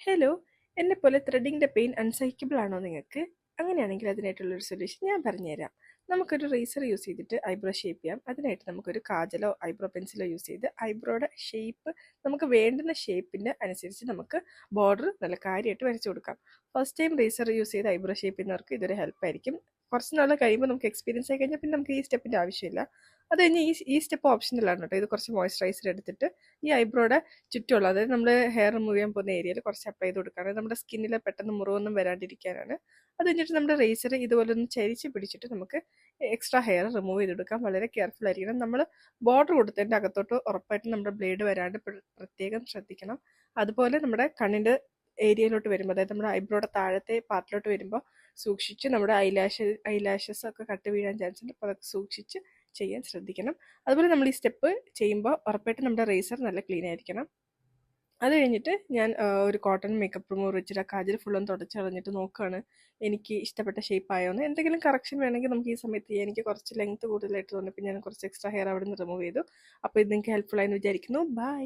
Hello, എന്നെപ്പോലെ ത്രെഡിങ്ങിൻ്റെ pain അൺസഹിക്കബിൾ ആണോ നിങ്ങൾക്ക്? അങ്ങനെയാണെങ്കിൽ അതിനായിട്ടുള്ളൊരു സൊല്യൂഷൻ ഞാൻ പറഞ്ഞുതരാം. നമുക്കൊരു റേസർ യൂസ് ചെയ്തിട്ട് ഐബ്രോ ഷേപ്പ് ചെയ്യാം. അതിനായിട്ട് നമുക്കൊരു കാജലോ ഐബ്രോ പെൻസിലോ യൂസ് ചെയ്ത് ഐബ്രോയുടെ ഷേപ്പ് നമുക്ക് വേണ്ടുന്ന ഷേപ്പിൻ്റെ അനുസരിച്ച് നമുക്ക് ബോർഡർ നല്ല കാര്യമായിട്ട് വരച്ചു കൊടുക്കാം. ഫസ്റ്റ് ടൈം റേസർ യൂസ് ചെയ്ത് ഐബ്രോ ഷേപ്പ് ചെയ്യുന്നവർക്ക് ഇതൊരു ഹെൽപ്പായിരിക്കും. കുറച്ച് നാൾ കഴിയുമ്പോൾ നമുക്ക് എക്സ്പീരിയൻസ് ആയി കഴിഞ്ഞാൽ പിന്നെ നമുക്ക് ഈ സ്റ്റെപ്പിൻ്റെ ആവശ്യമില്ല. അത് കഴിഞ്ഞ് ഈ സ്റ്റെപ്പ് ഓപ്ഷനിലാണ് കേട്ടോ. ഇത് കുറച്ച് മോയ്സ്ചറൈസർ എടുത്തിട്ട് ഈ ഐബ്രോയുടെ ചുറ്റുമുള്ള, അതായത് നമ്മൾ ഹെയർ റിമൂവ് ചെയ്യാൻ പോകുന്ന ഏരിയയിൽ കുറച്ച് അപ്ലൈ ചെയ്ത് കൊടുക്കുകയാണ്. നമ്മുടെ സ്കിന്നിൽ പെട്ടെന്ന് മുറിവൊന്നും വരാണ്ടിരിക്കാനാണ്. അത് കഴിഞ്ഞിട്ട് നമ്മുടെ റേസർ ഇതുപോലെ ഒന്ന് ചരിച്ച് പിടിച്ചിട്ട് നമുക്ക് എക്സ്ട്രാ ഹെയർ റിമൂവ് ചെയ്ത് കൊടുക്കാം. വളരെ കെയർഫുൾ ആയിരിക്കണം. നമ്മൾ ബോർഡർ കൊടുത്തതിൻ്റെ അകത്തോട്ട് ഉറപ്പായിട്ടും നമ്മുടെ ബ്ലേഡ് വരാണ്ട് പ്രത്യേകം ശ്രദ്ധിക്കണം. അതുപോലെ നമ്മുടെ കണ്ണിൻ്റെ ഏരിയയിലോട്ട് വരുമ്പോൾ, അതായത് നമ്മുടെ ഐബ്രോയുടെ താഴത്തെ പാർട്ടിലോട്ട് വരുമ്പോൾ സൂക്ഷിച്ച് നമ്മുടെ ഐലാഷസ് ഒക്കെ കട്ട് വീഴാൻ ചാൻസ് ഉണ്ട്. അപ്പോൾ അതൊക്കെ സൂക്ഷിച്ച് ചെയ്യാൻ ശ്രദ്ധിക്കണം. അതുപോലെ നമ്മൾ ഈ സ്റ്റെപ്പ് ചെയ്യുമ്പോൾ ഉറപ്പായിട്ടും നമ്മുടെ റേസർ നല്ല ക്ലീൻ ആയിരിക്കണം. അത് കഴിഞ്ഞിട്ട് ഞാൻ ഒരു കോട്ടൺ മേക്കപ്പ് റിമൂവർ വെച്ചിട്ട് ആ കാജൽ ഫുള്ളൊന്ന് തുടച്ച് കളഞ്ഞിട്ട് നോക്കുകയാണ് എനിക്ക് ഇഷ്ടപ്പെട്ട ഷേപ്പ് ആയോന്ന്. എന്തെങ്കിലും കറക്ഷൻ വേണമെങ്കിൽ നമുക്ക് ഈ സമയത്ത് ചെയ്യാം. എനിക്ക് കുറച്ച് ലെങ്ത് കൂടുതലായിട്ട് തോന്നിയപ്പോൾ ഞാൻ കുറച്ച് എക്സ്ട്രാ ഹെയർ അവിടെ നിന്ന് റിമൂവ് ചെയ്തു. അപ്പോൾ ഇത് നിങ്ങൾക്ക് ഹെൽപ്ഫുൾ ആയെന്ന് വിചാരിക്കുന്നു. ബൈ.